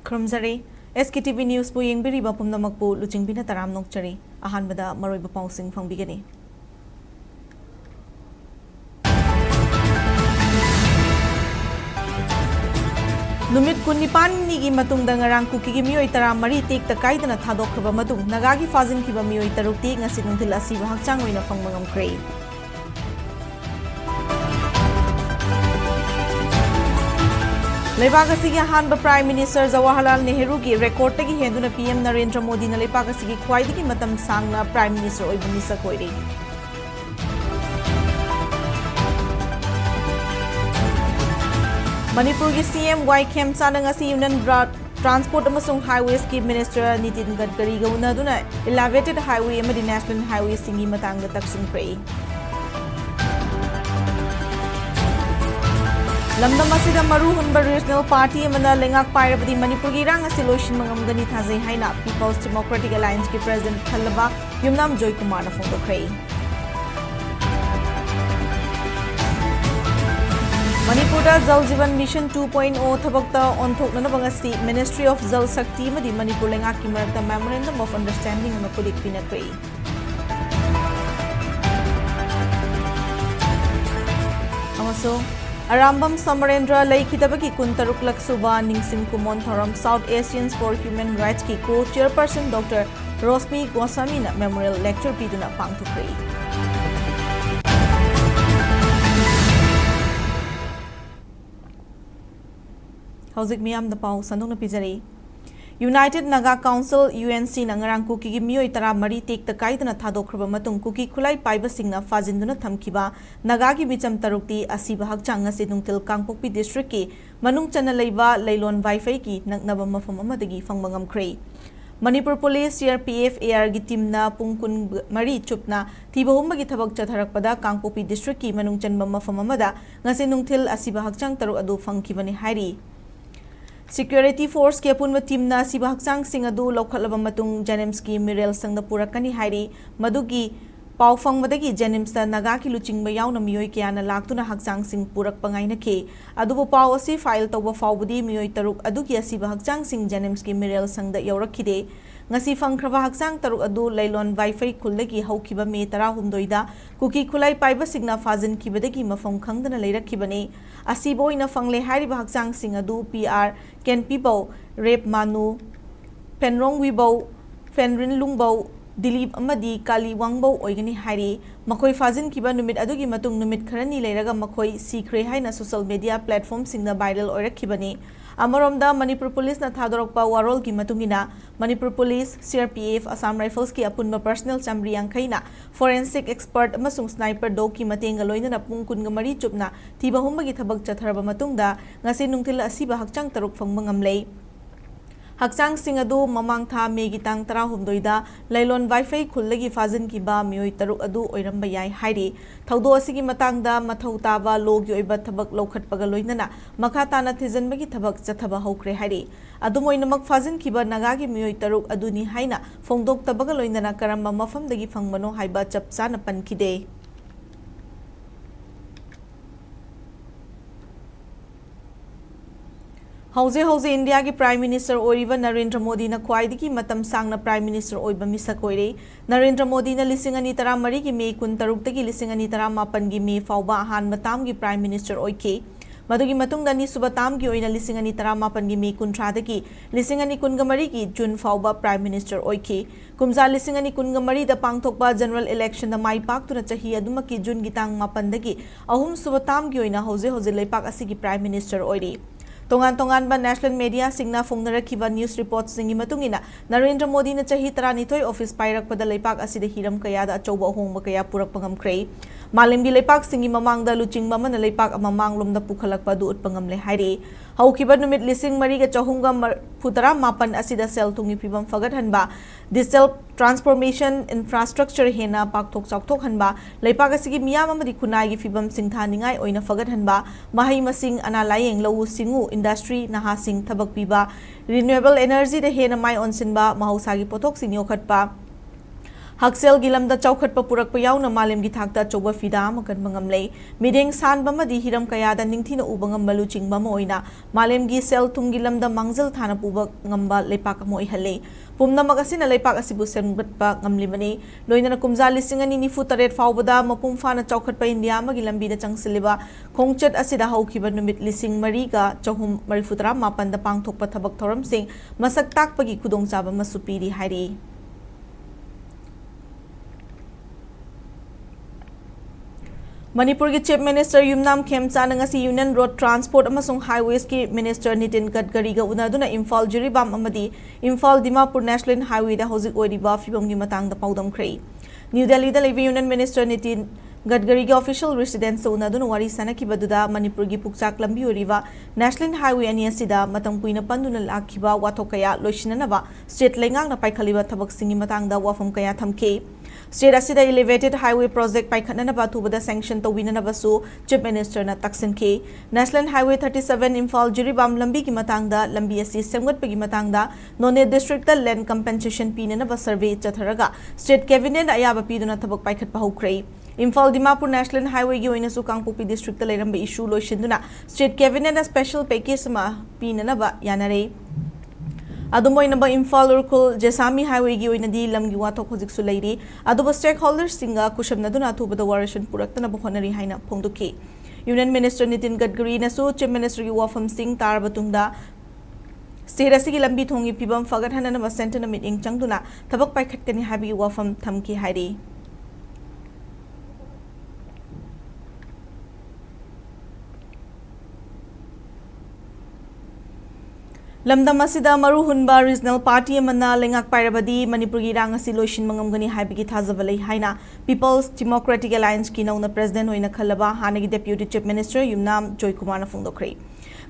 ꯈꯨꯔꯨꯝꯖꯔꯤ SKTV News ꯕꯨ ꯌꯦꯡꯕꯤꯔꯤꯕ ꯄꯨꯝꯅꯃꯛꯄꯨ ꯂꯨꯆꯤꯡꯕꯤꯅ ꯇꯔꯥꯝ ꯅꯣꯛꯆꯔꯤ ꯑꯍꯥꯟꯕꯗ ꯃꯔꯨꯑꯣꯏꯕ ꯄꯥꯎꯁꯤꯡ ꯐꯪꯕꯤꯒꯅꯤ ꯅꯨꯃꯤꯠ 19ꯅꯤꯒꯤ ꯃꯇꯨꯡꯗ ꯉꯔꯥꯡ ꯀꯨꯀꯤꯒꯤ ꯃꯤꯑꯣꯏ 13 ꯇꯦꯛꯇ ꯀꯥꯏꯗꯅ ꯊꯥꯗꯣꯛꯈ꯭ꯔꯕ ꯃꯇꯨꯡ ꯅꯥꯒꯥꯒꯤ ꯐꯥꯖꯤꯟꯈꯤꯕ ꯃꯤꯑꯣꯏ 6ꯇꯤ ꯉꯁꯤ ꯅꯨꯡꯊꯤꯜ ꯑꯁꯤꯕ ꯍꯛꯆꯥꯡ ꯑꯣꯏꯅ ꯐꯪꯕ ꯉꯝꯈ꯭ꯔꯦ ꯂꯩꯕꯥꯛ ꯑꯁꯤꯒꯤ ꯑꯍꯥꯟꯕ ꯄ꯭ꯔꯥꯏꯝ ꯃꯤꯅꯤꯁꯇꯔ ꯖꯋꯥꯍꯔꯂꯥꯜ ꯅꯦꯍꯔꯨꯒꯤ ꯔꯦꯀꯣꯔꯗꯇꯒꯤ ꯍꯦꯟꯗꯨꯅ PM ꯅꯔꯦꯟꯗ꯭ꯔ ꯃꯣꯗꯤꯅ ꯂꯩꯕꯥꯛ ꯑꯁꯤꯒꯤ ꯈ꯭ꯋꯥꯏꯗꯒꯤ ꯃꯇꯝ ꯁꯥꯡꯅ ꯄ꯭ꯔꯥꯏꯝ ꯃꯤꯅꯤꯁꯇꯔ ꯑꯣꯏꯕ ꯃꯤꯁꯛ ꯑꯣꯏꯔꯦ Manipurgi CM Y Khemchana ngasi Union Transport amasung Highways ki Minister Nitin Gadkari ga unaduna elevated highway amadi national highway singi matangda taksinprei Lamdam asida maru hunba regional party amana lengak pairabadi Manipurgi rang asi loishin mangamgani thazai haina People's Democratic Alliance ki President Khalaba Yumnam Joy Kumar na phongdokhrei Manipurda Jal Jeevan Mission 2.0 thabakta onthoknana bangasi Ministry of Jal Shakti amadi Manipur lengak ki marakta Memorandum of Understanding ama pulik pinakrei Amaso Arambam Somorendra Laikhitabaki Kuntaruk Laksuba Ningsim Kumon Thoram South Asians for Human Rights ki co-chairperson Dr. Rosmi Goswami na memorial lecture piduna pangthukhrei Hauzik miyam da pau sandung na pizari United Naga Council UNC na ngarang kuki gi miyoi 13 tekta kaidana thadokhraba matung kuki khulai paiba singna fajinduna thamkiba Naga gi micham tarukti asiba hakchang ase nungtil Kangpokpi district ki manung chana leiba leilon wifi ki naknaba mafam amadagi fangbangam khrei Manipur Police CRPF AR gi team na pungkun mari chupna thiba humba gi thabak chatharakpada Kangpokpi district ki manung chanba mafam amada ngase nungtil asiba hakchang taruk adu fangkhibani hairi Security Force ke punwa team na siba hakchang sing adu lokhalaba matung Janims ki Mirel sangda purakani hairi madugi pau fangmadagi Janims ta Naga ki luchingba yauna miyoi kiyana laktuna hakchang sing purak pangai na ke adubu pau asi file tawba fawbudi miyoi taruk adugi asiba hakchang sing Janims ki Mirel sangda yaurakide ngasi fangkhraba hakchang taruk adu leilon wifi khullagi haukiba me 16 da kuki khulai paiba signa fazin kibadagi mafam khangdana leirakibani asibo ina fangle hairiba hakchang sing adu PR Ken Pibo Rep Manu Penrong Wibo Fenrin Lungbo Dilip amadi Kali Wangbo oigani hairi makoi fazin kiba numit adugi matung numit kharani leiraga makoi sikre haina social media platform singna viral oirakibani Amaromda Manipur Police na thadorokpa warol ki matungina Manipur Police CRPF Assam Rifles ki apunba personal chamri angkhaina forensic expert amasung sniper dog ki matenga loinana pungkun ga mari chupna thiba humba gi thabak chatharaba matungda ngasi nungthil asiba hakchang taruk fangba ngamlei Hakchang sing adu mamang tha megi tang 16 da leilon wifi khullagi fazin ki ba mioi taruk adu oiramba yai hairi thaudo asigi matang da mathau taba logi oiba thabak lokhat paga loinana makha tana thijanbagi thabak chathaba hokre hairi adumoina mak fazin ki ba Naga gi mioi taruk aduni haina fongdok tabaga loinana karamba mafam dagi fangbano haiba chapcha na pankide Hauze India ki Prime Minister Oriva Narendra Modi na khwaidagi matam sangna Prime Minister oiba misak oire Narendra Modi na 2013 ki May 16 tagi 2018 ki May fauba ahan matam ki Prime Minister oike madugi matungda ni subatam ki oina 2018 ki May 13 dagi 2019 ki June fauba Prime Minister oike kumza 2019 da pangthokpa general election da mai paktuna chahi adumaki June gi tang 8 dagi ahum subatam ki oina hauze leipak asigi Prime Minister oire Tongan ba national media singna fongnara kiba news reports singi matungina Narendra Modi na chahi 12 office pairakpada leipak asida hiram kaya da achouba hongba kaya purak pangamkrei malimgi leipak singi mamangda luchingba man leipak amamanglomda pukhalakpa du utpangamle hairi haukiba numit lising mari ga chahunga futara mapan asida sel tungi pibam fagat hanba digital transformation infrastructure hena pakthok chokthok hanba leipak asigi miyam amadi khunai gi pibam singthaningai oina fagat hanba mahai masing ana layeng lawu singu industry nahasing thabak piba renewable energy da hena mai onsinba mahausa gi pothok sing yokhatpa Haksel gilam da chaukat pa purak pa yaw na malim githakta choba fida makan mangamlay. Mideng san ba madi hiram kaya da ningthi na ubang maluching ba mo oina. Malim gi sel tum gilam da mangzel thana pubak ngamba lepak mo ihale. Pumna magasin na lepak asibu sembat pa ngamlimani. Loina na kumza lisingani ni futaret faubada mapumfa na chaukat pa India magilambi na changsiliba. Kongchat asida haukiba numit lising mariga chahum marifutara mapan da pang thokpa thabak thoram sing masaktak pagi kudong chaba masupiri hari. Manipur ki Chief Minister Yumnam Khemcha na ngasi Union Road Transport amasung Highways ki Minister Nitin Gadkari ga unaduna Imphal Jiribam amadi Imphal Dimapur National Highway da hozik oiriba fibam gi matang da paudam khrei. New Delhi da Levy Union Minister Nitin Gadkari ki official residence sa unaduna wari sana ki baduda Manipur gi pukchak lambi oriba National Highway ani asida matang puina panduna lakhiba wathok kaya loishinanaba state lengang na paikhaliba thabak singi matang da wafam kaya thamke. State asida elevated highway project paikhatna na batubada sanction to wina na basu Chief Minister na taksin ke National Highway 37 Imphal Jiribam lambi ki matangda lambi asi semgat pagi matangda none district da land compensation pina na ba survey chatharaga state cabinet ayaba piduna thabak paikhat pa hokrai Imphal Dimapur National Highway gi oina su Kangpopi district da leiramba issue loishinduna state cabinet na special package ma pina na ba yanare Adumoy na ba Imphal Urkul Jesami Highway gi oina di lam gi wathok hozik su leiri aduba stakeholders singa kusham na duna thubada warishan purakta na bukhonari haina phongduki Union Minister Nitin Gadkari na su Chief Minister gi wafam sing tar batungda state asigi lambi thongi pibam fagat hana na center na meeting changduna thabak paikhat kani habi wafam thamki hairi Lamdam asida maru hunba regional party amana lengak pairabadi Manipur gi rang asi loishin mangamgani haibigi thazabale haina People's Democratic Alliance ki nauna president hoina khalaba hanagi deputy chief minister Yumnam Joy Kumar na phongdokhrei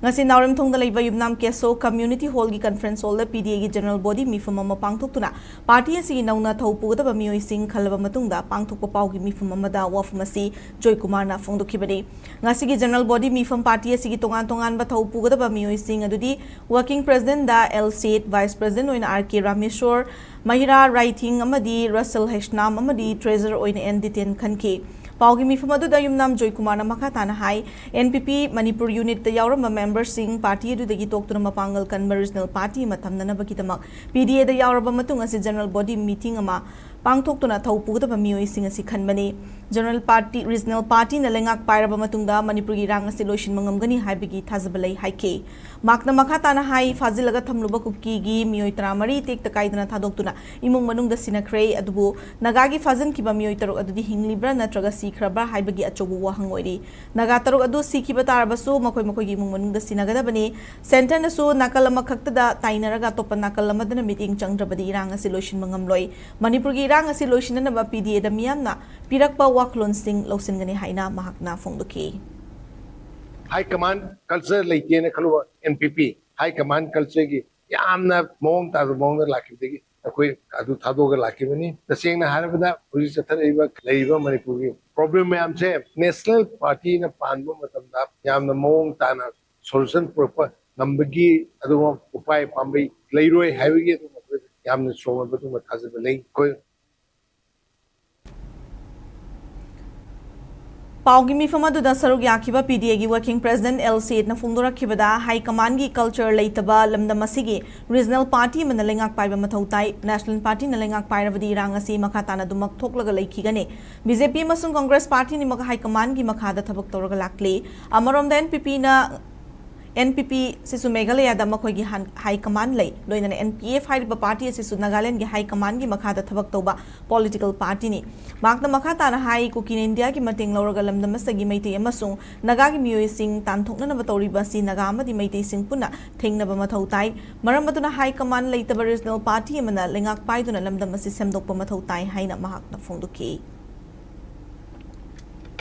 ngasi nauram thongda leiba Yumnam Keso community hall gi conference hall da PDA gi general body mifum ama pangthoktuna party asi nauna thaupuda ba mioi sing khalaba matungda pangthokpa pau gi mifum ama da wafum asi Joy Kumar na phongdokhibani ngasi gi general body mifum party asi gi tongan ba thaupuda ba mioi sing adudi working President da L8 Vice President oina RK Rameshwar Mahira Writing amadi Russell Heshnam amadi Treasurer oina N10 khanke Paugi mifam adu da Yumnam Joy Kumar na makatana hai NPP Manipur unit da yauramba members sing party adu dagi toktuna mapangal kan regional party matamna na bakitamak PDA da yauraba matung asi general body meeting ama pangthoktuna thaupuda ba mioi sing asi khanbani general party regional party na lengak pairaba matungda Manipur gi rang asi loishin mangamgani haibigi thazabalai haike makna makatana hai fazilaga thamluba kupki gi mioi tramari tek takaidana thadoktuna imung manung da sinakhrei adubu nagagi fazan kiba mioi taruk adudi hinglibra natraga sikraba haibagi achobu wahang oiri naga taruk adu sikiba tarabasu makoi gi imung manung da sinagadabani center na su nakalama khakta da tainaraga topa nakalama dana meeting changdrabadi rang asi loishin mangamloi Manipur gi rang asi loishin na ba PDA da miyamna pirakpa waklon sing losin haina mahakna phongduki High Command culture like na khaluwa NPP High Command culture gi yamna mong ta mong la khibdegi akoi adu thado ga la khibani taseng na harabada puri chathariba leiba Manipur gi problem yam che national party na panbo matamda yamna mong ta na solution proper nambagi adu upai pambai leiroi haibigi yamna soma batu ma thazaba lei koi Paugi mifam adu da saruk yakiba PDA gi working president L8 na phongdora khibada high command gi culture leitaba lamdam asigi regional party man lengak paiba mathautai national party na lengak pairabadi rang asi makhatana dumak thoklaga leikhigane BJP masung Congress party ni maka high command gi makhada thabak toraga lakle amarom da NPP sisu Meghalaya da makhoi gi high command lei loina NPF haiba party sisu Nagaland gi high command gi makhada thabak toba political party ni makna makhata na high kukin India gi mating lawraga lamdam asagi meitei amasung naga gi mioi sing tanthokna na batori basi naga amadi meitei sing puna thengna ba mathau tai maram aduna high command leitaba regional party amana lengak paiduna lamdam asi semdokpa mathau tai haina mahakna phongduki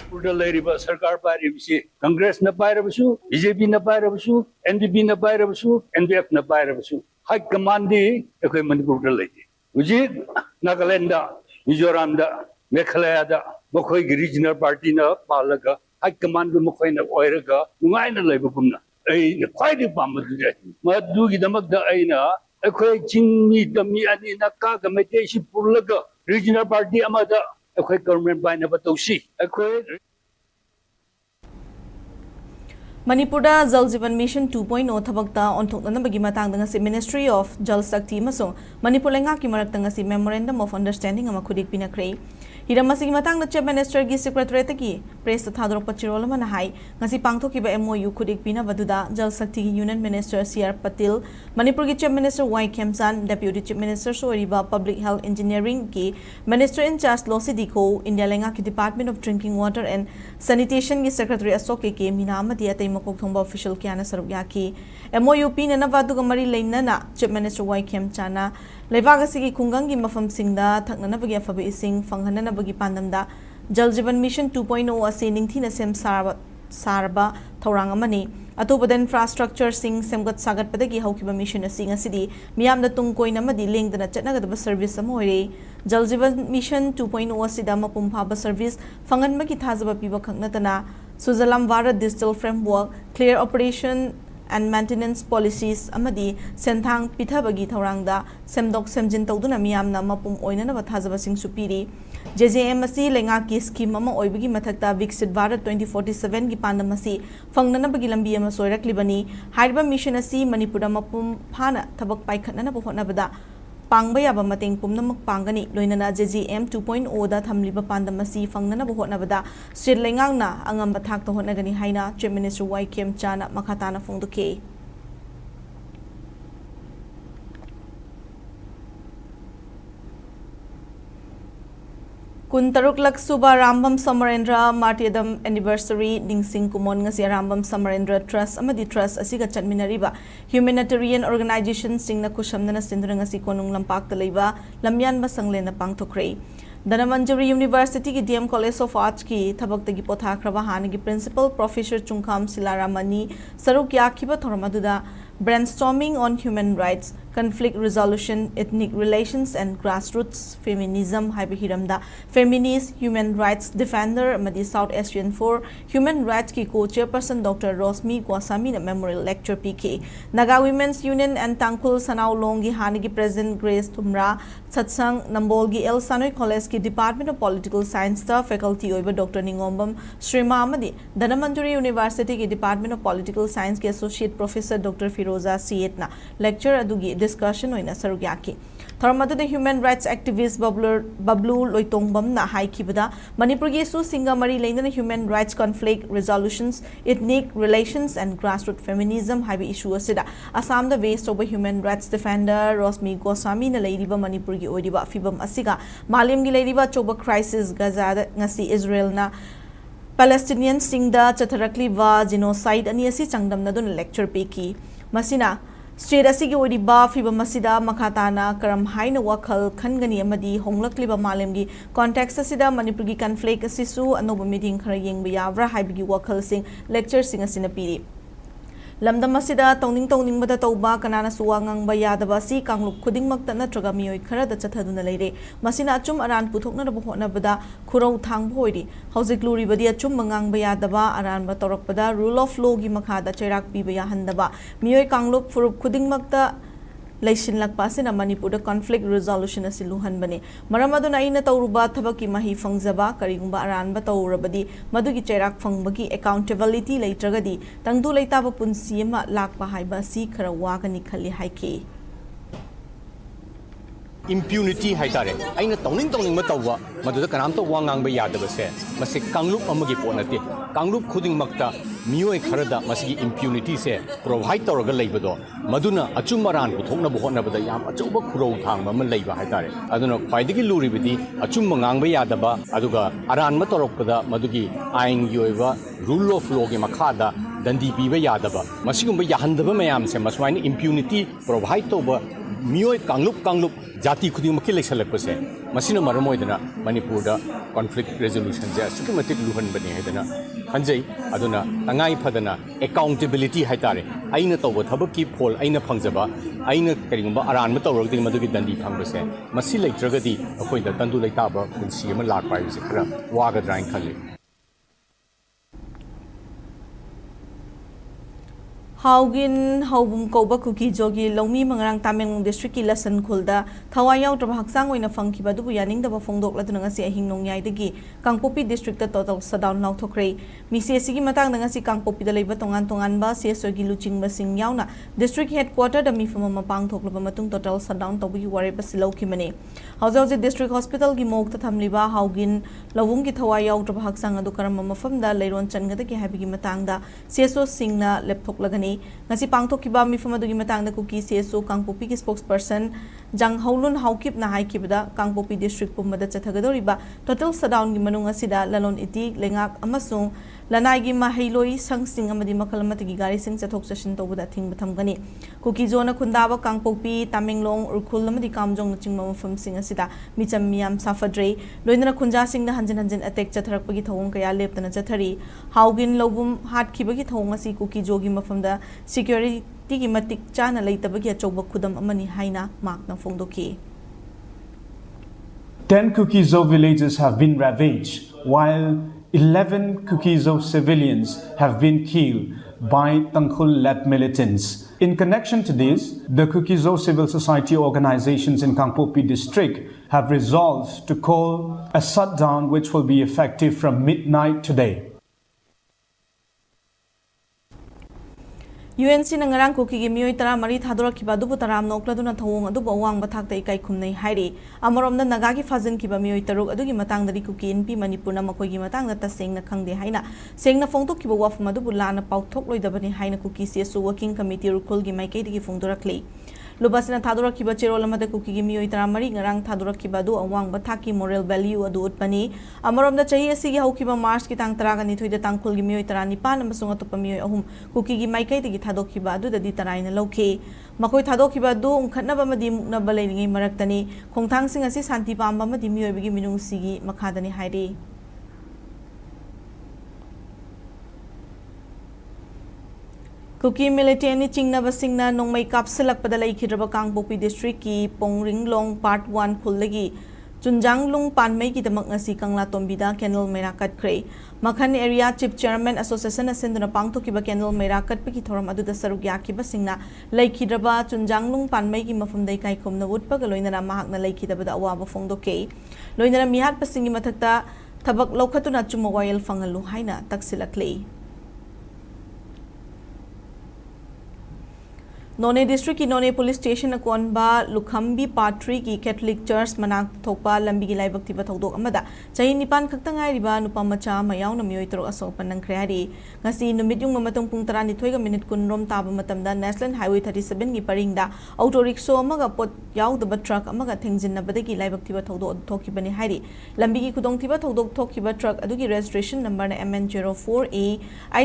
Sarkar Paribisi, Congress na Pirabasu, BJP na Pirabasu, NDP na Pirabasu, NDF na Pirabasu. High Command di ako'y Manipur lagi. Ujit, Nagalanda, Mizoram da, Meghalaya da, mako'y regional party na palaga, High Command mo mako'y na oiraga, nungay na lay bapum na. Ay, nakway di pa madugay. Madugi na magdaay na, ako'y chingmi dami ani nakagamete si purlaga. regional party amada akhoi government by na batausi akhoi Manipurda Jal Jeevan Mission 2.0 thabakta onthoknanabagi matangda ngasi Ministry of Jal Shakti amasung Manipur lengaki marakta ngasi Memorandum of Understanding ama khudik pinakhrei hiram asigi matangda Chief Minister gi Secretariat gi press thadorokpa chirol amana hai ngasi pangthokiba MOU khudik pinabaduda Jal Shakti gi Union Minister CR Patil Manipur gi Chief Minister Y Khemsan Deputy Chief Minister Soiriba Public Health Engineering gi Minister in charge Losi Diko India lengaki Department of Drinking Water and Sanitation gi Secretary Asok ke mina amadi atai makok thongba official kyana saruk yaki MOU pinana duga mari leinana Chief Minister Y Khemchana Leibag asigi khungang gi mafam singda thaknanabagi afabi ising fanghananabagi pandamda Jal Jeevan Mission 2.0 ase ningthina sem sarba thorang amani atopada infrastructure sing semgat sagat padagi haukiba mission asing asidi miyamda tungkoina amadi lengdana chatnagadaba service am hoire Jal Jeevan Mission 2.0 asida mapum phaba service fanganmagi thazaba piba khaknatana Suzalam Varat Digital Framework Clear Operation and Maintenance Policies amadi senthang pithabagi thorangda semdok semjin tawduna miyamna mapum oinana bathazaba sing supiri JJM asi lengaki scheme ama oibagi mathakta Viksit Bharat 2047 gi pandam asi fangnanabagi lambi ama soiraklibani haiba mission asi Manipurda mapum phana thabak paikhatnana bohonabada Pangba yaba mateng pumnamak pangani loinana JJM 2.0 da thamliba pandamasi fangnana bohotnabada sir lengangna angamba thak to hotnagani haina Chief Minister Y Khemchana makhatana phongduke Kuntaruk lak suba Arambam Somorendra Martyrdom Anniversary Dingsing Kumon ngasi Arambam Somorendra Trust amadi Trust asiga chatminariba Humanitarian Organization singna kushamnana sindra ngasi konung lampak talaiba lamyan basanglena pangthokhrei Danamanjari University ki DM College of Arts ki thabak gi pothakraba hanagi Principal Professor Chungkham Silaramani saruk yakhiba thoramaduda brainstorming on human rights, conflict resolution, ethnic relations and grassroots feminism haibihiramda feminist human rights defender amadi South Asian for human rights ki co-chairperson Dr. Rosmi Gwasami na memorial lecture PK Naga Women's Union and Tangkul Sanau Longi hanigi President Grace Tumra Satsang Nambolgi El Sanoi College ki Department of Political Science ta faculty oiba Dr. Ningombam Shrima amadi Danamanjari University ki Department of Political Science ki Associate Professor Dr. Firoza Sietna lecture adugi discussion oina sarugyaki Tharmadu the human rights activist Bablu Loitongbam na haikibada Manipur gi su singamari lainana human rights conflict resolutions ethnic relations and grassroots feminism haibi issue asida Assam the waste of human rights defender Rosmi Goswami na leiriba Manipur gi oiriba fibam asiga malim gi leiriba choba crisis Gaza ngasi Israel na Palestinian singda chatharakli wa genocide ani asi changdamna dun lecture peki Masina state asigi oriba fiba masida makhatana karam haina wakhal khangani amadi honglakliba malemgi context asida Manipur gi conflict asisu anoba meeting khara yengba yavra haibigi wakhal sing lecture sing asina piri Lamdam asida tongning bada tauba kanana suwangang ba yadaba si kangluk khudingmakta natraga mioi khara da chathaduna leire masina achum aran puthokna da bohona bada khurau thang bhoiri hauzik luri badi achum mangang ba yadaba aran ba torakpada rule of law gi makha da chairak pi ba yahandaba mioi kangluk furup khudingmakta Laishin Lakpasina Manipur the conflict resolution as Luhan Bane. Maramaduna ina Tauruba Tabaki Mahi Fangzaba, Karimba Aranba Taurabadi, Madugi Cherak Fangbagi, accountability lateragadi, Tangdu Laitaba Punsima, Lakpa Haiba, Si Karawagani Kali Haike. Impunity haitare aina tongning matawa maduda kanamta wangang ba yadaba se masi kanglup amagi ponati kanglup khuding makta mioi kharada masi impunity se provide tawraga leibado maduna achumaran puthokna bohona bada yam achoba khurau thangba ma leiba haitare aduna khwaidigi luribidi achum mangang ba yadaba aduga aran ma torokpada madugi aing yoiba rule of law gi makhada dandi piba yadaba masigumba yahandaba mayam se maswaini impunity provide toba mioi kanglup Jati khuding makil leksalakpase masina maramoidana Manipur da conflict resolution ja systematic luhan bani haidana hanjai aduna tangai phadana accountability haitare aina tawba thabaki phol aina phangjaba aina karingba aran ma tawragdi madugi dandi phangbase masi leitragadi akoi da tandu leitaba punsi ama lakpa ise khara waga drain khali Haugin Haubum Koba Cookie Jogi Lomi Mangrang Tameng District Lesson Kulda Tawaya Haksang in a funky Badu Yaning the Fondok Latunasi Hing Nong Yadigi Kangpopi District total Sadown Now Tokre Missy Sigi Matang Nangasi Kangpopi the Labor Tongan Tonganba Sogi LUCHINGBI Sing Yauna District Headquarter the Mifama Mapang Toklamatung total Sadown Tobi Wari Basilo Kimene Hausa District Hospital Gimok Tamliba Haugin Lawungi Tawaya Haksang Adukaram from the Leron Changada Happy Matanga CSO Singna Leptok Lagani ngasi pangthokkiba mifam adugi matangda kuki CSO Kangpopi ki spokesperson Jang Haulun Haukip na haikibda Kangpopi district pumada chathagadoriba total shutdown gi manung asida lalon iti lengak amasung lanai gi mahailoi sangsing amadi makalamati gi gari sing chathok chashin tobada thing bathamgani kuki zona khundaba Kangpopi Tamenglong urkhul amadi kamjong nachingma mafam sing asida micham miyam safadre loinana khunja sing na hanjin attack chatharakpagi thawong kaya leptana chathari haugin lobum hat khibagi thawong asi kuki jogi mafamda security Tigi matik chana leitabagi achouba khudam amani haina makna fongdoki. 10 Kuki-Zo villages have been ravaged, while 11 Kuki-Zo civilians have been killed by Tangkhul-led militants. In connection to this, the Kuki-Zo civil society organizations in Kangpopi district have resolved to call a shutdown which will be effective from midnight today. UNC nangarang kuki gi mioi tara mari thadora kiba dubu taram nokladuna thawong adubu awang bathak tai kai khumnai hairi amarom da naga gi fazin kiba mioi taruk adugi matang dari kuki NP Manipur na makoi gi matang da taseng na khangde haina sengna fongtok kiba wafma dubu lana pauthok loidabani haina kuki CSO working committee rukul gi maikei digi fongdorakle Lubasina Thadora Kiba Cherolamada Kuki Mio Taramari, Rang Thadora Kibadu, Awang Bataki moral value adu Utpani, Amarom the Chahi Sigi Hokiba Mars Kitang Tragani to the Tankul Gimio Tarani Pan and Masungatopamio Hum, Kuki Maike the Gitadokibadu, the Ditarina Loke, Makoi Tadokibadu, Kanabamadi Nabalani Maraktani, Kongtang Sing Assis Antipamba Dimio Bigiminung Sigi, Makadani Heidi. Kuki military chingna basingna nongmai kapsilak padalai khidraba Kangpopi district ki Pongringlong part 1 khulagi Chunjanglung panmai ki damak ngasi Kangla Tombida Kenal Merakat Kre Makhan area chief chairman association asenduna pangtho ki ba Kenal Merakat pe ki thoram adu da sarugya ki basingna lai khidraba Chunjanglung panmai ki mafam dai kai khomna wutpa galoina na mahak na lai khidaba da awa ba fongdo ke loina mihat pasingi mathakta thabak lokhatuna chumawayel fangalu haina taksilakle None district ki None police station akonba LUCHINGBI part 3 ki Catholic church manak thokpa lambi gi laibak tiba thodok amada chahi nipan khaktangai riba nupa macha mayaw na mioi tro asok panang khreari ngasi numit yung mamatong pung 32 ga minute kunrom taba matamda National Highway 37 gi paringda auto rickshaw amaga pot yaw daba truck amaga thengjin na badagi laibak tiba thodok thokibani hairi lambi gi khudong tiba thodok thokiba truck adugi registration number na MN04A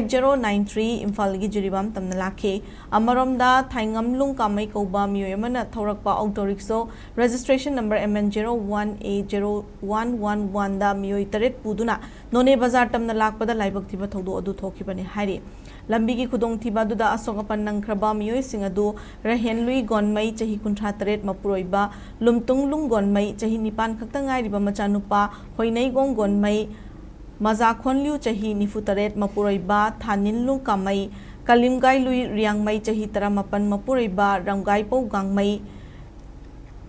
8093 Imphal gi jiribam tamna lakhe amaromda Ngamlung Kamai Koba Muyamana Thorakpa Auto Rickshaw registration number MN01A0111 da Mui Taret Puduna None Bazar Tamna Lakpada Laibak Tiba Todo Adu Tokibani Hari Lambigi Kudong Tiba Duda Asokapan Nangkraba Mui Singadu Rahenlui Gonmai Chahi Kuntra Taret Mapuroiba Lumtung Lung Gonmai Chahi Nipan Kaktangai Riba Machanupa Hoinai Gong Gonmai Mazakhonliu Chahi Nifutaret Mapuroiba Thaninlung Kamai Kalimgai Lui Riangmai Chahi Taramapan Mapuriba Ramgai Po Gangmai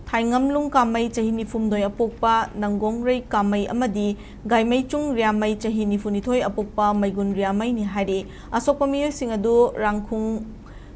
Thaingamlung Kamai Chahi Nifumdoi Apokpa Nanggong Rei Kamai Amadi Gaimai Chung Riamai Chahi Nifunithoi Apokpa Maigun Riamai Ni Hari Asokpamiyo Singadu Rangkhung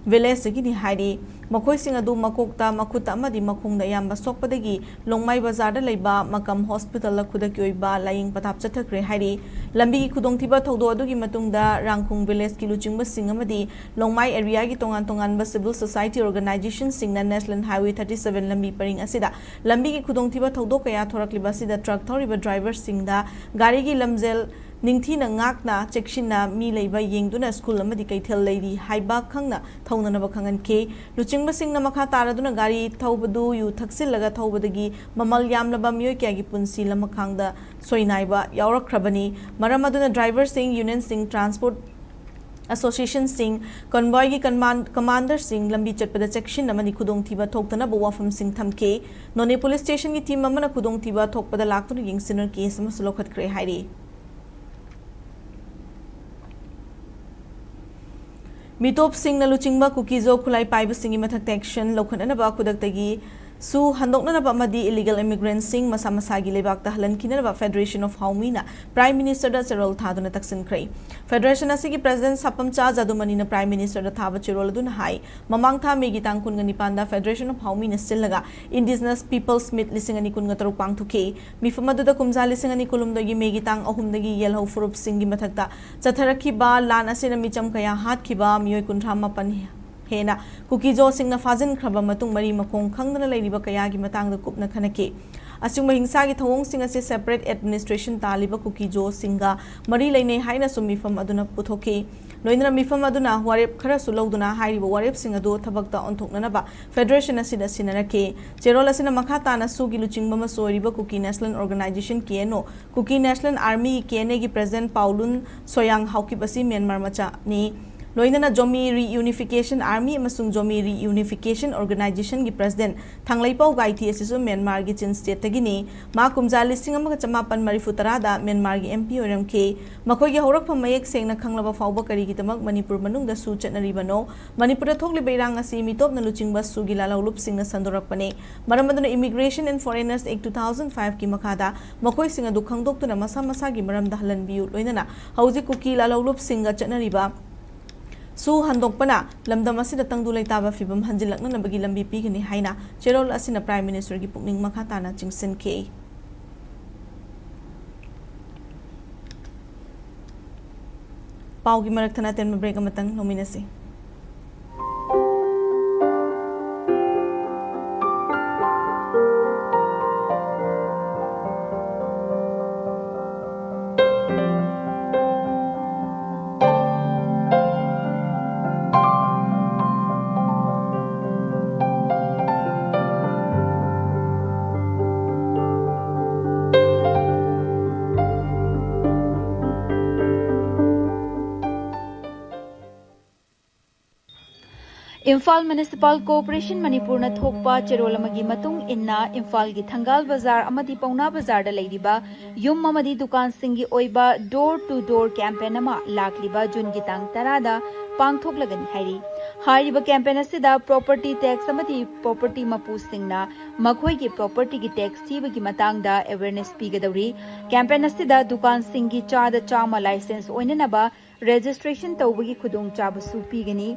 Village Ni Hari Makoi Singadu Makokta Makuta Amadi Makongda Yamba Sokpadagi Longmai Bazar da Leiba Makam Hospital la Khudaki Oiba Laying Patap Chathakre Hari Lambi Kudong Tiba Thodo Adugi Matungda Rangkhung Village ki LUCHINGBI Sing Amadi Longmai area gi tongan civil society organization Singna National Highway 37 Lambi Paring Asida Lambi ki Kudong Tiba Thodo Kaya Thorakliba Sida truck thoriba driver Singda Gari gi Lamzel Ningthi na ngakna chekshina mi leiba yengduna school amadi kaithel leidi haiba khangna thawna na bakhangan ke LUCHINGBI singna makha taraduna gari thawbadu yu thaksil laga thawbadagi mamal yamlaba mioi kya gi punsi lamakhangda soinaiba yawrakrabani maramaduna driver sing union sing transport Association Sing Convoy ki Commander Sing lambi chatpada section amani khudong thiba thoktana bawafam sing thamke None police station ki team amana khudong thiba thokpada laktuna yengsinner case ama sulokhat kre hairi Mitop Singh na luchingba kukizo kulai paiba singi mathak action lokhan ba kudak tagi su handokna na ba madi illegal immigrants sing masa masagi lebak ta halan kinana ba Federation of Haomee na Prime Minister da Chirol thaduna taksin krai Federation asigi President Sapam Cha Jadumani na Prime Minister da thaba Chirol dun hai mamang tha megi tang kun ngani panda Federation of Haomee na sillaga Indigenous Peoples Meet lisingani kun ngataruk pangthuke mifamadu da kumja lisingani kulum da gi megi tang ahum da gi yelho furup singi mathak ta chatharaki ba lan asina micham kaya hat ki ba miyoi kuntham mapan Hena kukizo sing na fazin kraba matung mari makong khangna lairiba kaya gi matang da kupna khanake asung mahingsa gi thawong sing ase separate administration taliba kukizo singa mari laine haina sumi fam aduna puthoke loinra mifam aduna warep khara sulauduna hairiba warep sing adu thabakta onthokna ba federation asida sinarake cherol asina makhata na sugi luchingba ma soiriba kuki national organization keno kuki national army kene gi president paulun soyang hauki basi myanmar macha ni Loinana Jomi Reunification Army amasung Jomi Reunification Organization gi President Thangleipau Gaiti asisu Myanmar gi Chin State tagini ma kumja listing amaga chamapan marifutara da Myanmar gi MP oramke makoi gi horak phamayek sengna khanglaba fawba kari gi tamak Manipur manung da su chatnari bano Manipur thokli beirang asi mitop na luchingba su gi lalaup singna sandorak pane maramaduna Immigration and Foreigners Act 2005 ki makada makoi singa du khangdok tuna masa masa gi maram da halan biu loinana hauji kuki lalaup singa chatnari ba Su handokpana lamdam asida tangdu leitaba fibam hanjilakna nabagi lambi pigani haina cherol asina Prime Minister gi pukning makhatana chingsin ke Paugi maraktana ten break amatang nominasi Imphal Municipal Corporation Manipur na thokpa cherolamagi matung inna Imphal gi Thangal Bazar amadi Pauna Bazar da leiriba yum amadi dukan singi oiba door to door campaign ama lakliba June gi tang tarada pangthoklagani hairi hariba campaign asida property tax amadi property mapu singna makhoi gi property gi tax thiba gi matang da awareness pigadauri campaign asida dukan singi cha da chama license oinanaba registration tawbagi khudong chaba su pigani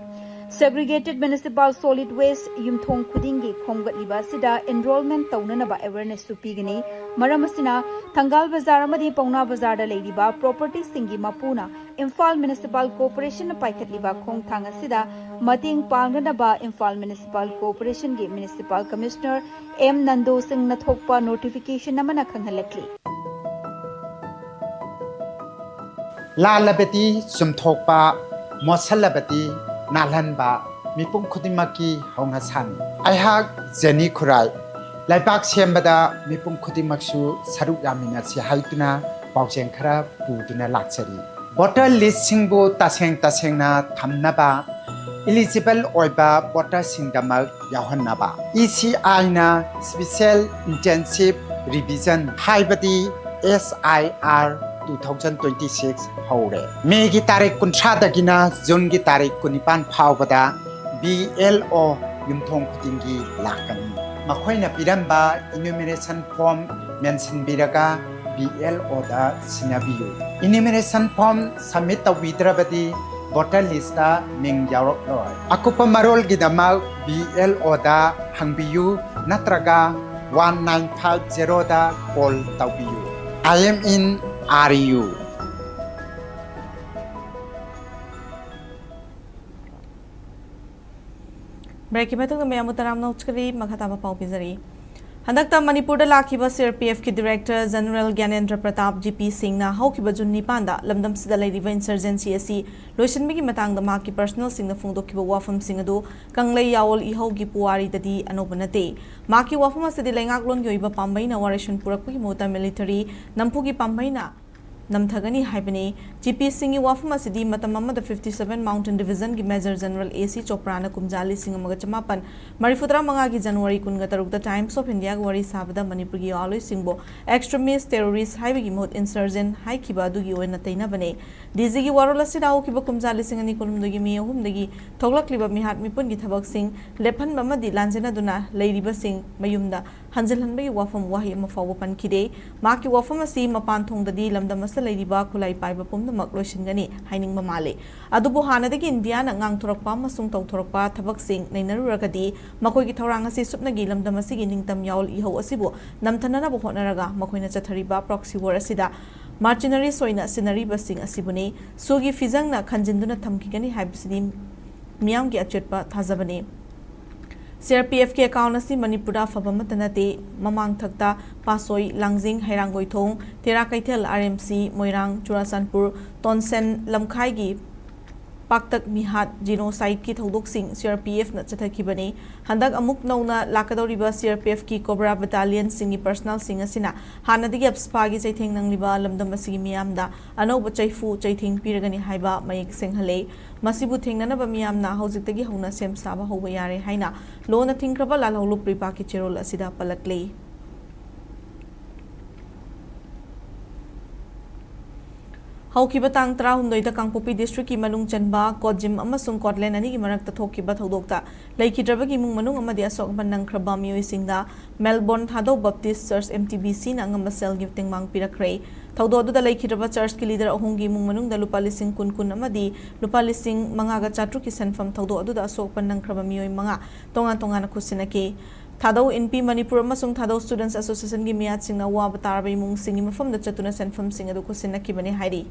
Segregated Municipal Solid Waste Yumthong Khudingi Khomgatliba Sida Enrollment Taunanaba Awareness Supigani Maramasina Thangal Bazar Amadi Pauna Bazar da Leiriba Property Singi Mapuna Imphal Municipal Corporation Paikatliba Khong Thanga Sida Mating Panganaba Imphal Municipal Corporation Gi Municipal Commissioner M Nando Singh Nathokpa Notification Namana Khanghalakli Lalabati Sumthokpa Mosalabati Nalanba Mipung Kudimaki Hongasan. I have Jenny Kurai. Laibak Siambada Mipung Kudimaksu Saruk Yamina Si Haituna Bausenkara Buduna Laksari. Water Lissingbo Taseng Tamnaba Eligible Oiba Water Singama Yahanaba. ECI na Special Intensive Revision Haibadi SIR 2026 haure Megi tarik kuntrada gina June gi tarik kunipan phawbada BLO yumthong khutingi lakani makhoina piramba enumeration form mention biraga BLO da sinabiyu enumeration form submit tawidrabadi voter list da ming yarok loi akupa marol gidama BLO da hangbiyu natraga 1950 da call tawiyu I am in RU Break ibatung na mayamu taram na utskari makhatama pau pizari Handakta Manipur da lakhiba CRPF ki Director General Gyanendra Pratap GP Singh na haukiba June nipanda lamdam sida leiriba insurgency asi loishanbi gi matang da maki personal sing na phungdokkiba wafam sing adu kanglei yawol ihau gi puari dadi anobanate maki wafam asidi lengak lon gi oiba pambai na waration purakpi mota military nampu gi pambai na namthagani haibani GP singi wafam asidi matam amada 57 Mountain Division gi Major General AC Chopra na kumjali singamaga chamapan marifudra manga gi January kunga taruk the Times of India gi wari sabada Manipur gi aloi singbo extremist terrorist haibi gi mod insurgent hai kiba du gi oina taina bane DG gi warola sida au kiba kumjali singani kolum du gi mi ahum dagi thoglak liba mi hat mipun gi thabak sing lephan mamadi lanjena duna leiriba sing mayumda hanjalhanbagi wafam wahi ama fawa pankide maki wafam asi mapan thongdadi lamdamasa leiriba khulai paiba pumdamak loisingani haining mamale adubu hanadagi India na ngang thorakpa masung tawthorakpa thabak sing nainaruragadi makoi gi thorang asi supnagi lamdamasi gi ningtam yaul ihau asibu namthanana bu honaraga makoina chathariba proxy war asida marginary soina sinari basing asibune sugi fizang na khanjinduna thamkigani haibsidi miyam gi achetpa thazabane CRPF के account असी मणिपुरा फबमतनते ममांग थक्ता पासोई लांगजिंग हैरांगोई थोंग तेरा Kaithal RMC Moirang Churachandpur तोनसेन लमखाई पाक्तक मिहात genocide की थौदोकसिंग CRPF न चथखिबने हंदक अमुक नौना लाकदौरिबा CRPF की cobra battalion सिंगी personal सिंग असिना हानदगी अपस्पागी चैथेंग नंगलिबा लमदम असिगी मियामदा अनौब चैफु चैथेंग पिरगनि हाइबा मयेक सेंहले मसिबु थेंगननबा मियामना हौजिकतगी हौना same साबा हौबा यारे हाइना लोना थिंख्रबा लालहौलु प्रिपा की चेरोल असिदा पलकले हौकिबा तांग 38 दा कांगपोपी डिस्ट्रिक्ट की मनुंग चनबा कोजिम अमसुंग कोटलेन अनि की मरक्ता थोकिबा थौदोक्ता लैखिद्रबगी मुंग मनुंग अमदि असोक बनंख्रबा मियोइसिंगदा मेलबोर्न थादो बप्टिस्ट चर्च MTBC ना अंगमसेल गी तेंगमांग पिरखरे थौदो अदुदा लैखिद्रबा चर्च की लीडर अहोंगी मुंग मनुंग दा लुपा लिसिंग कुन अमदि लुपा लिसिंग मंगागा चाट्रु की सेनफम थौदो अदुदा असोक बनंख्रबा मियोइ मंगा तोंगा तोंगाना खुसिनके थादो NP मणिपुर अमसुंग थादो स्टूडेंट्स एसोसिएशन की मियाद सिंगना वाब तारबा इमुंग सिंगी मफम द चतुना सेनफम सिंग अदु खुसिनकिबने हाइरी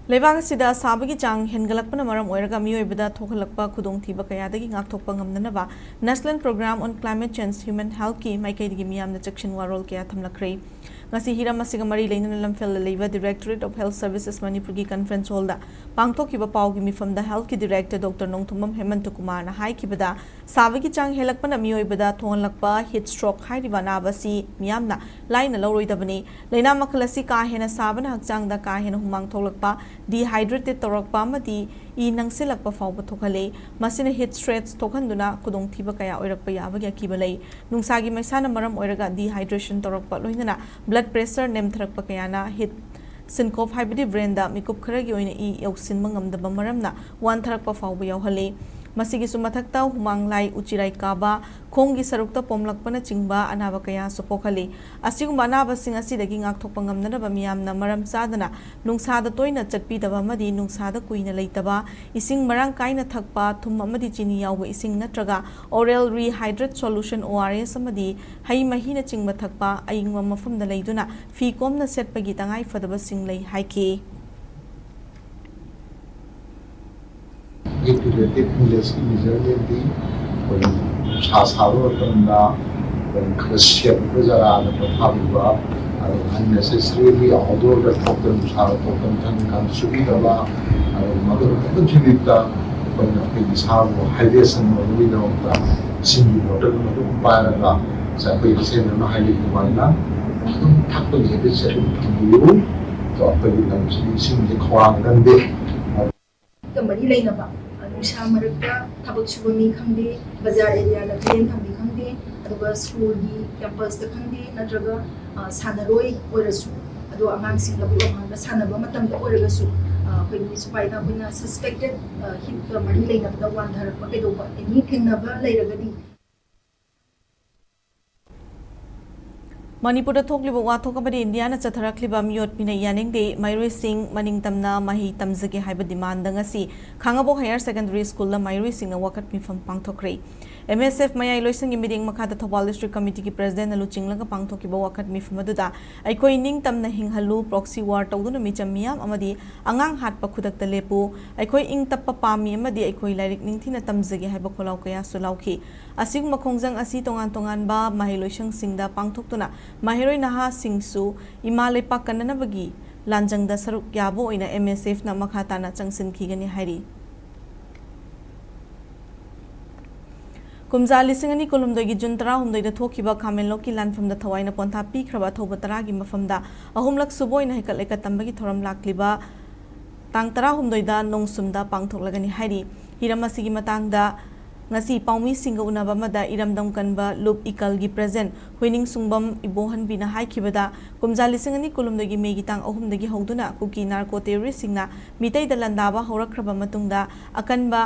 लेबाग सिदा साबगी चांग हेनगलकपना मरम ओइरगा मियोइबदा थोखलकपा खुदोंथीबा कयादगी ngaktokpa ngamnanaba National Program on Climate Change Human Health की माइकैदगी मियामना चक्शन वारोल कया थमलखरे ngasi hiram asiga mari leina lamfel leiba Directorate of Health Services Manipur की conference hall da pangthokiba pawgi mifam da health की director Dr. Nongthumam Hemant Kumar na hai kibada sabagi chang helakpana miyoibada thonglakpa heat stroke hairiba nabasi miyamna laina loroidabani leina makalasi ka hena sabana hakchang da ka hena humang tholakpa dehydrated torakpa madi I nangsilakpa fawba thokhale masina heat stress thokhanduna kudongthiba kaya oirakpa yabagi akibalai nungsagi maisana maram oiraga dehydration torakpa loinana blood pressure nemtharakpa kayana heat syncope haibidi brain da mikup kharagi oina I yausin mangamdaba maramna wan tharakpa fawba yauhale masigi sumathakta humang lai uchirai kaba khongi sarukta pomlakpana chingba anaba kaya supokhali asiguma anaba sing asidagi ngakthokpa ngamnaba miyamna maram sadana nungsada toina chatpidaba madi nungsada kuina leitaba ising marang kaina thakpa thum amadi chini yawba ising natraga oral rehydrate solution ORS amadi hai mahina chingba thakpa ayingwa mafamda leiduna fi komna setpagi tangai fadaba sing lei haiki integrated village की measure दी और शासारो तंदा और कृषि उपजरा ने प्रभावित और unnecessarily outdoor का token शारो token तंग सुविधा बा और मगर तो जीविता पर अपने दिशाओं हाइड्रेशन और भी ना होता सिंगल वाटर में तो पाया ना सब इसे ना हाइड्रेट करवाना तो थक तो ये भी सेट किया तो अपने लंच सिंगल खुआन गंदे कमरी लेना बा नुसा मरक्ता थबक सुबमी खंदे बाजार एरिया दा ट्रेन थंबी खंदे अदुगा स्कूल गी कैंपस दा खंदे नत्रगा सानरोई ओरसु अदो आंगांग सिंग लबु आंगांग सानबा मतम दा ओरगसु अखोई सुपाइदा बुना सस्पेक्टेड हिट का मरी लेना दा वन धरप केदोबा any थिंगनबा लेरगदी Manipur thokliba wathokabadi India na chatharakliba miyot pina yaningde Mairui Singh maning tamna mahi tamzage haiba demand ngasi Khangabo Higher Secondary School la Mairui Singh wakat mifam pangthokre MSF Maya Loisang meeting Makata Thobal District Committee ki President Luchinglaga pangthokiba wakat mifam aduda aikoi ning tamna hinghalu proxy war tawduna micham miyam amadi angang hat pakhudak ta lepu aikoi ing tappa pami amadi aikoi lairik ningthina tamzage haiba kholau kaya sulauki asigma khongjang asi tongan tongan ba mahi loisang singda pangthoktuna Mahiroi naha singsu imalai pakana bagi lanjang da saruk yabo ina MSF na makhatana changsin khigani hairi Kumza lising ani kulumdoi Jun tara humdoi da thokiba Khamenlok ki lanfam da thawai na pontha pikraba thoba tara gi mafamda ahumlak suboi na hekat lekat tambagi thoram lakliba tang tara humdoi da nongsumda pangthoklagani hairi hiramasi gi matang da ngasi paumi singa unaba mada iramdam kanba loop ikal gi present huining sungbam ibohan bina haikibada kumza lising ani kulumdoi gi megi tang ahumdagi hogduna kuki narco terrorist singna mitai da landaba horakraba matungda akanba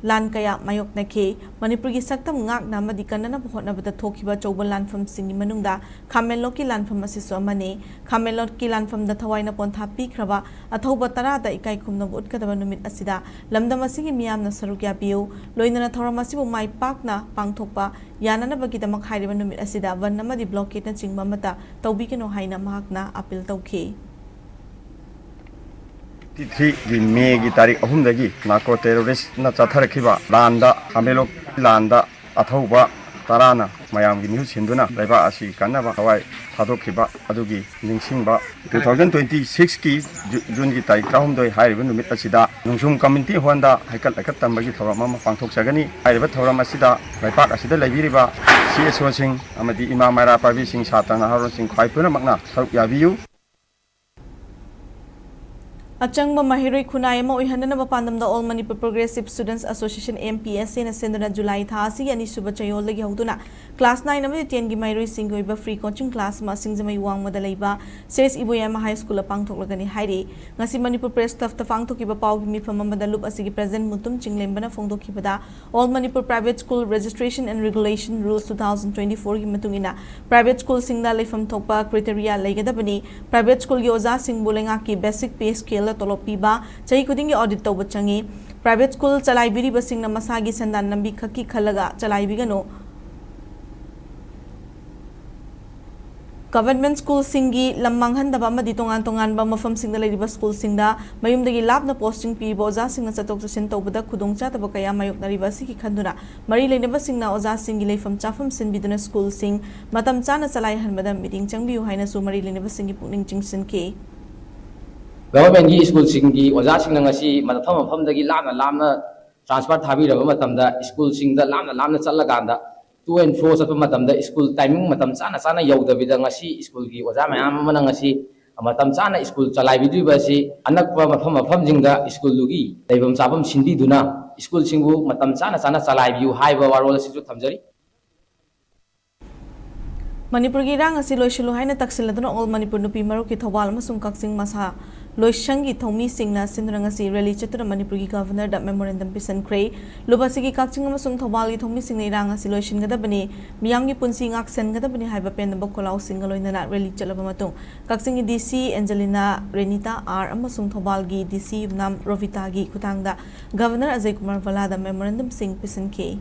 Lan kaya mayok na ke Manipur gi saktam ngak na madi kanana bhot na bata thokiba chobal lanfam singi manungda Khamenlok ki lanfam asiso mane Khamenlok ki lanfam da thawai na pontha pikraba athoba tara da ikai khumna bot kadaba numit asida lamdam asigi miyam na sarukya biu loinana thoram asibu mai pakna pangthokpa yanana bagi damak hairiba numit asida wan namadi blockade na chingba mata tawbi kino haina mahakna appeal tawke 23 May की तारीख अहुमदगी narco terrorist ना चथरखिबा लांदा हामेलोक लांदा अथौबा तराना मयाम की news हिंदुना लेबा असि कन्नबा हवाई थादोखिबा अदुगी निंगसिंगबा 2026 की जून की तारीख 3 हाइरिबा नुमित असिदा नुंसुम कम्युनिटी होंदा हाइकल लेकत तंबगी थोरम अमा पांथोकसगनी हाइरिबा थोरम असिदा लेपाक असिदा लेबिरिबा सीएसओ सिंग अमदी इमा मारा पाबी सिंग सातना हारोन सिंग खाइ पुनमकना सरुक याबियु Achangba Mahiroi Kunai Mo Ihanana Pandam the All Manipur Progressive Students Association MPSA in a Sendana July Thasi and Isubachayo Lagi Hoduna. Class 9 of the Tiangi Mahiroi Singoiba free coaching class Masingzama Wang Madaleba says Iboyama High School of Pangtolagani Hairi. Nasi Manipur Press Stuff the Fang to keep a pow me from Madalup Asigi President Mutum Chinglembana Fondo Kibada. All Manipur Private School Registration and Regulation Rules 2024 Matungina. Private School Singdale from Topa Criteria Legadabani. Private School Yoza Sing Bulengaki Basic Pay Scale Tolopiba, Chai Kuding audit Tobachangi, private school Chalai Basing Namasagi Sandan Nambi Kaki Kalaga, Chalai Bigano. Government school Singi, Lamanghan the Bama Ditongan Tongan Bama from Singalariba School Sinda, Mayum the Lab the posting P Boza Sing Satok Sintoba, Kudungcha, the Bokaya Mayuk Narivasiki Kanduna, Marie never sing now Oza Singile from Chafam Sin Biduna School Sing, Matam Chana Salai and Madam meeting Changbi Haina Sumari never singing Puning Chingson K. Government school singi oja sing ngasi mafam mafam dagi lamna transfer thabi raba matamda school sing da lamna challaganda to and fro sapa matamda school timing matam chana yaudabida ngasi school gi oja mayam mana ngasi matam chana school chalai bidu ba si anakpa mafam jingda school lugi daibam sabam sindi duna school singbu matam chana chalai biu haiba warol sisu thamjari Manipur gi rang asi loisulu haina taksiladuna all Manipur nupi maru ki thawal amasung kaksing masa loishangi thomi singna sindranga si rally chatura Manipur gi governor da memorandum pisan kray lubasi gi kaksing amasung thawal gi thomi singnei rang asi loishin gada bani miyam gi punsi ngak sen gada bani haiba pen ba kolau singa loinana rally chalaba matung kaksing gi DC Angelina Renita R amasung thawal gi DC nam Rovita gi khutangda governor Ajay Kumar Vala da memorandum sing pisan ke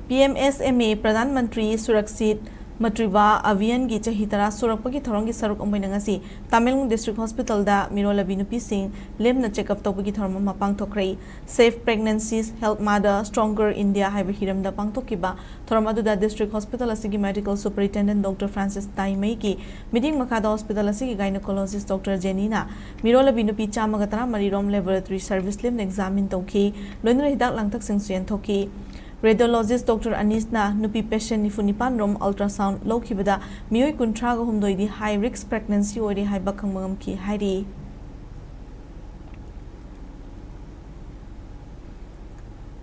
PMSMA Pradhan Mantri Suraksit Matriva Avian gi chahitara surakpagi thorongi saruk omainangasi Tamil District Hospital da Mirola Binupi Singh lemna check up topagi thorma mapang thokrai Safe Pregnancies Help Mother Stronger India haiba hiram da pangtokiba thorma da District Hospital asigi Medical Superintendent Dr. Francis Taimei ki meeting makada hospital asigi gynecologist Dr. Jenina Mirola Binupi chamagatara Marirom Laboratory Service lemna examine toki loinra hidak langtak singsuyan thoki Radiologist Dr. Anis na nupi patient nifunipan rom ultrasound lokibada mioi kuntraga humdoi di high risk pregnancy ori high bakangmangam ki hairi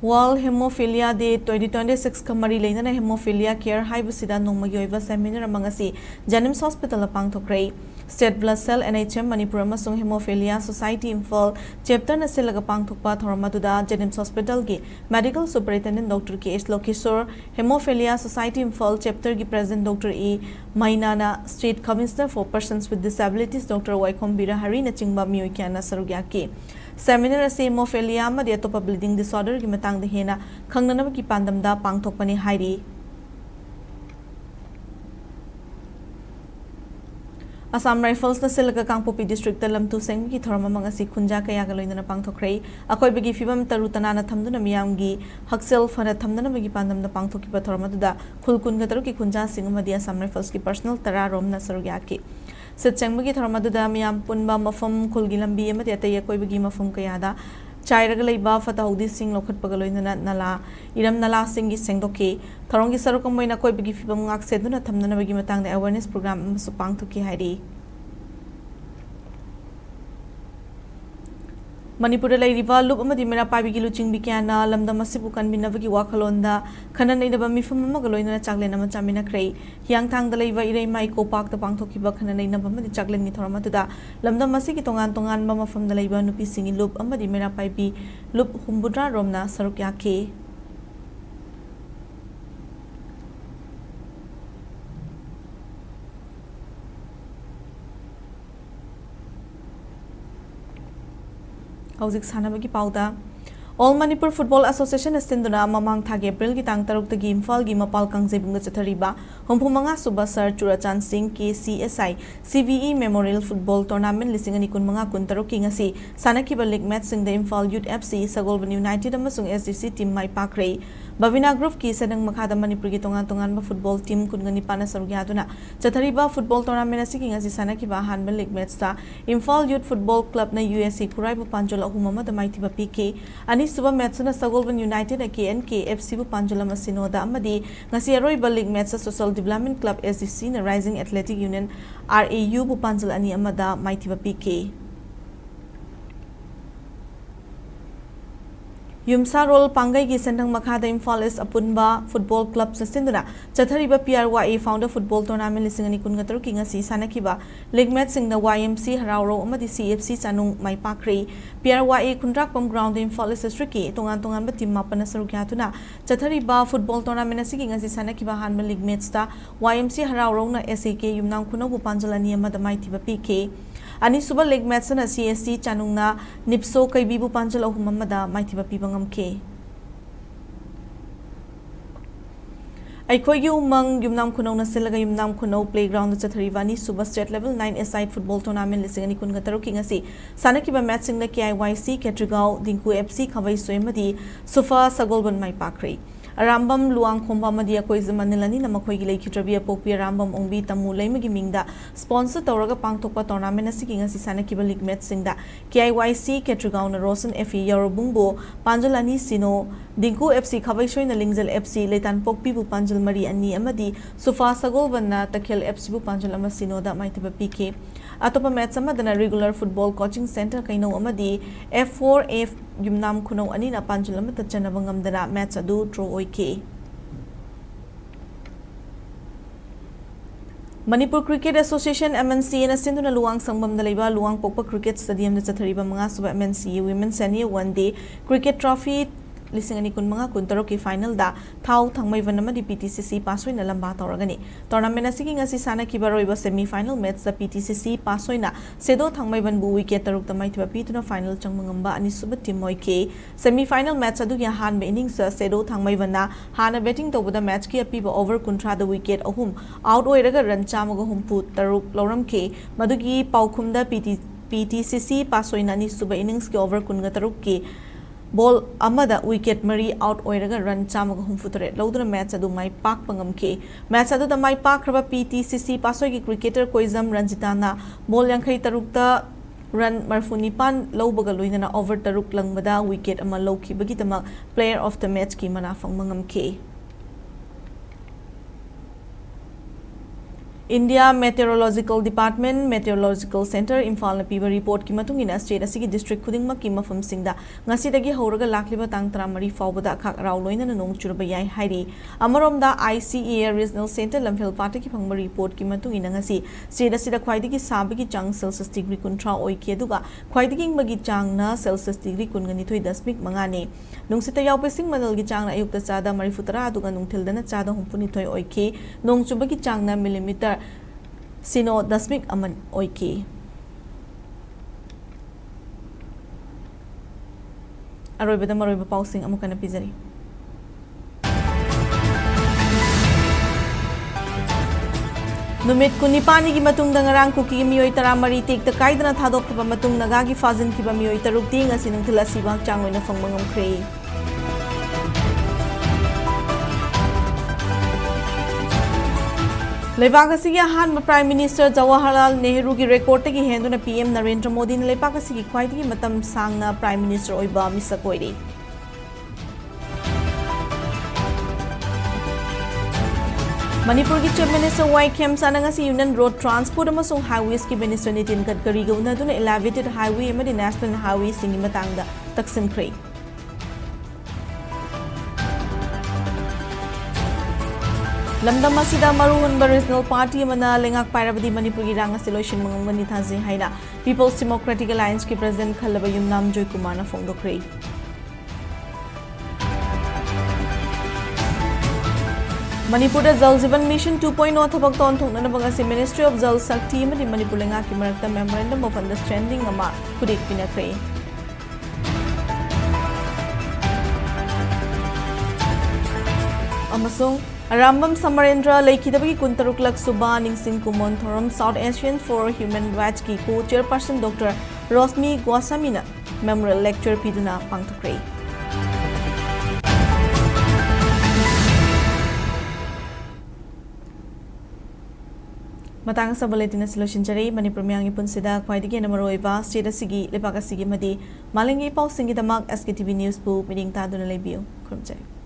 World Hemophilia Day 2026 kamari leina na hemophilia care high basida nongmagi oiba seminar amangasi Janims Hospital apang thokrai State Blood Cell NHM Manipur amasung Hemophilia Society Imphal chapter na silaga pangthokpa thormaduda Janims Hospital gi Medical Superintendent Dr. K.S. Lokishore Hemophilia Society Imphal chapter gi President Dr. E. Mainana State Commissioner for Persons with Disabilities Dr. Waikom Birahari na chingba mioi kyana sarugya ki Seminar ase hemophilia amadi atopa bleeding disorder gi matang de hena khangnanaba ki pandamda pangthokpani hairi Assam Rifles na silaga Kangpopi District Lamtu Seng ki thorma mangasi khunja kaya galoina pangthokrai akoi bagi fibam tarutana na thamduna miyamgi haksel fana thamdana bagi pandam na pangthoki pa thorma duda khulkun gataru ki khunja singmadi Assam Rifles ki personal tara rom na sarugya ki Sitchangmagi thorma duda miyam punba mafam khulgi lambi amati atay akoi bagi mafam kaya da चाइरग लेबा फतहौदी सिंग लौखटपग लोइनना नला इरम नला सिंगी सेंगदोके थरोंगी सरुकम मोइना कोइबगी फिबम ngak seduna thamnanabagi matangda awareness program amsu pangthuki hairi Manipur lairiba lup amadi mera pabi gi luching bikyana lamdam asibu kanbinabagi wakhalonda khana neinaba mifam amaga loina chaklen ama chamina krei hiang thang da leiba irei mai ko pak ta pangthokiba khana neinaba amadi chaklen ni thorama tuda lamdam asigi tongan tongan ba mafam da leiba nupi singi lup amadi mera pabi lup humbudra romna saruk yakhe Hauzik sanabagi pauda All Manipur Football Association Sinduna Mamang Thag April ki tang taruk tagi Imphal gi mapal kangjebung chathariba humpumanga suba sir Churachan Singh KCSI CVE Memorial Football Tournament lising ani kun manga kun taruk ki ngasi sanakiba league match sing the Imphal Youth FC Sagolban United amasung SDC team mai pakrei Bavina Group ki sedang makhada Manipur gi tongan ba football team kun ngani pana sarugya aduna chathariba football tournament asi ki ngasi sanakiba hanbal league match ta Imphal Youth Football Club na USC Kurai bu panjola humama da maiti ba PK ani suba match na Sagolban United KNK FC bu panjola masinoda amadi ngasi aroi ba league match Social Development Club SDC na Rising Athletic Union RAU bu panjol ani amada maiti ba PK Yumsa role Pangai gi sendang makhada Imphal is Apunba Football Club sinduna chathariba PRYA founder football tournament lising ani kun gatar ki ngasi sanakiba league match sing the YMC Harauro amadi CFC chanung mai pakri PRYA kunrak pam ground Imphal is district ki tongan ba team mapana sarukya tuna chathariba football tournament asi ki ngasi sanakiba hanma league match ta YMC Harauro na SAK yumnam kuno bu panjalani amada mai tiba PK Ani suba league match na CSC chanung na Nipso kay bibu panjal ahumamada maitiba pibangam ke. Aikoy gi umang yumnam kunaw na silaga yumnam kunaw playground sa Tharivani suba state level 9 aside football tournament lising ani kun gataro ki ngasi sanakiba match sing na KIYC Ketrigao Dinku FC Khawai Soemadi Sufa Sagolban mai pakri. Arambam luang khomba madia koi zamanilani namakoi gi leikhitrabi apokpi Arambam ongbi tamu leimagi mingda sponsor tawraga pangthokpa tournament asigi ngasi sanakiba league match singda KIYC Ketrigao na Rosen FE Yarobungbo Panjolani Sino Dinku FC Khawaisoi na Lingjal FC Leitan Pokpi bu Panjol Mari ani amadi Sufa Sagolban na Takhel FC bu Panjol ama Sino da maitiba PK Atopa match amadana regular football coaching center kaino amadi F4F yumnam kuno ani na Panjol amata chanabangam dana match adu draw oike Manipur Cricket Association MNC na sinduna luang sangbam da leiba luang pokpa cricket stadium da chathariba mga suba MNC women's senior one day cricket trophy lising ani kun mga kun taro ki final da thau thangmai vanama di PTCC pasoi na lamba tawragani tournament asigi ngasi sana ki baroi ba semi final match da PTCC pasoi na sedo thangmai van bu wicket taruk da mai thiba pituna final changmangamba ani suba team moi ke semi final match adu ya han be innings sa sedo thangmai vanna hana batting to da match ki api ba over kuntra da wicket ahum out oiraga run chamaga humpu taruk loram ke madugi paukhum da PTCC pasoi na ni suba innings ki over kunga taruk ke ball amada wicket mari out oiraga run chamaga humfutare loduna match adu mai pak pangam ke match adu da mai pak raba PTCC pasoi gi cricketer Koizam Ranjitana ball yankhai tarukta run marfunipan lobaga loinana over taruk langbada wicket ama loki bagi tama player of the match ki manafang mangam ke India Meteorological Department Meteorological Center Imphal na piba report ki matungina state asigi district khudingma ki mafam singda ngasi dagi horaga lakliba tang 13 fawbada khak raw loina na nong churba yai hairi amaromda ICAR Regional Center Lamphel Party ki phangba report ki matungina ngasi state asida khwaidagi sabagi chang Celsius degree kuntra oike duga khwaidagi magi chang na Celsius degree kungani thoi dasmik mangane nungsita yawpe sing manal gi chang na ayukta chada marifutara aduga nungthil dana chada humpuni thoi oike nong chubagi chang na millimeter Sino dasmik aman oike Aroibada maroiba pausing amukana pizari Numit kunipani gi matung da ngarang kuki miyoi tara mari tek ta kaidana thadok pa matung naga gi fazin ki ba miyoi taruk ting asinung thila sibang changoi na phangmangam kre लेबाक असिगी अहानबा prime minister Jawaharlal Nehru की record तगी हेंदुना PM Narendra Modi ने लेबाक असिगी ख्वाइदगी मतम सांगना प्राइम मिनिस्टर ओइबा मिसक ओइरी मणिपुर की चीफ मिनिस्टर वाई खेमसाना ngasi यूनियन रोड ट्रांसपोर्ट अमसुंग हाईवेज की मिनिस्टर नितिन गडकरी गा उनदुना एलिवेटेड हाईवे अमदि नेशनल हाईवे सिंगी मतंगदा तक्सिनख्रे लमदम असिदा मरुहनबा रीजनल पार्टी अमना लेंगाक पाइराबदी मणिपुर की रांग असिलोय शिनमंगमनि थाजे हाइना पीपल्स डेमोक्रेटिक अलायंस की प्रेसिडेंट खल्लबा युमनाम जॉय कुमार ना फोंदोख्रे मणिपुर जल जीवन मिशन 2.0 थबक तौन थोंगनबंगासी मिनिस्ट्री ऑफ जल शक्ति अमदि मणिपुर लेंगाक की मरक्ता मेमोरेंडम ऑफ अंडरस्टैंडिंग अमा खुदिक पिनख्रे अमसुंग Arambam Somorendra leikidabagi kuntaruk suba ningsing kumon thoram South Asian for Human Rights ki co-chairperson Dr. Rosmi Gwasamina memorial lecture piduna pangthokre matang sa bulletin solution jare Manipur miangi punsida khwaidigi namaroiba state asigi lepaka sigi madi malingi pau singi damak SKTV news bu meeting ta duna lebiu krumjai